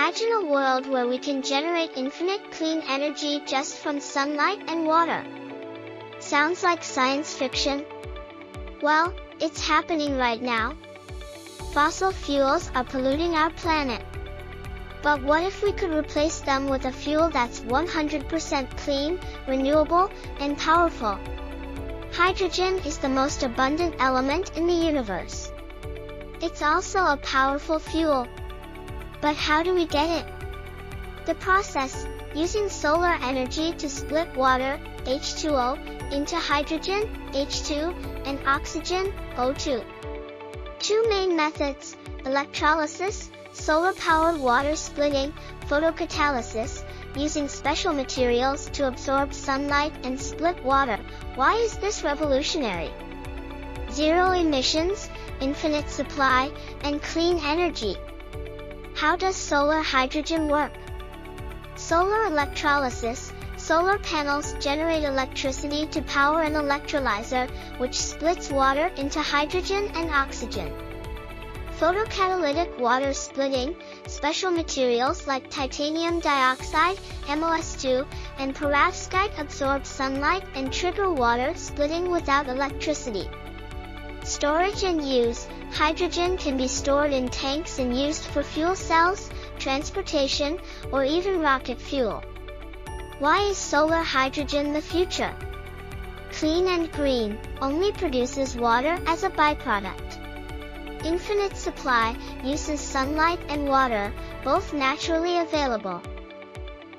Imagine a world where we can generate infinite clean energy just from sunlight and water. Sounds like science fiction? Well, it's happening right now. Fossil fuels are polluting our planet. But what if we could replace them with a fuel that's 100% clean, renewable, and powerful? Hydrogen is the most abundant element in the universe. It's also a powerful fuel. But how do we get it? The process, using solar energy to split water, H2O, into hydrogen, H2, and oxygen, O2. Two main methods, electrolysis, solar-powered water splitting, photocatalysis, using special materials to absorb sunlight and split water. Why is this revolutionary? Zero emissions, infinite supply, and clean energy. How does solar hydrogen work? Solar electrolysis. Solar panels generate electricity to power an electrolyzer, which splits water into hydrogen and oxygen. Photocatalytic water splitting. Special materials like titanium dioxide, MOS2, and perovskite absorb sunlight and trigger water splitting without electricity. Storage and use. Hydrogen can be stored in tanks and used for fuel cells, transportation, or even rocket fuel. Why is solar hydrogen the future? Clean and green, only produces water as a byproduct. Infinite supply, uses sunlight and water, both naturally available.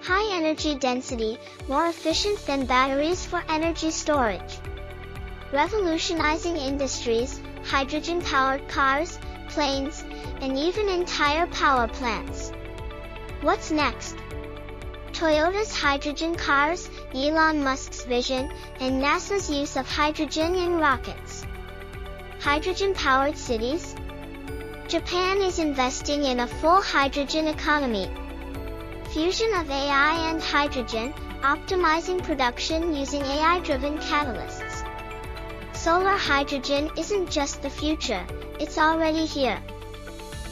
High energy density, more efficient than batteries for energy storage. Revolutionizing industries, hydrogen-powered cars, planes, and even entire power plants. What's next? Toyota's hydrogen cars, Elon Musk's vision, and NASA's use of hydrogen in rockets. Hydrogen-powered cities. Japan is investing in a full hydrogen economy. Fusion of AI and hydrogen, optimizing production using AI-driven catalysts. Solar hydrogen isn't just the future, it's already here.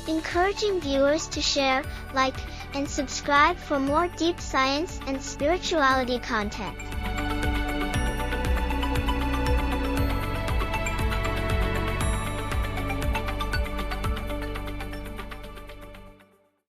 Encouraging viewers to share, like, and subscribe for more deep science and spirituality content.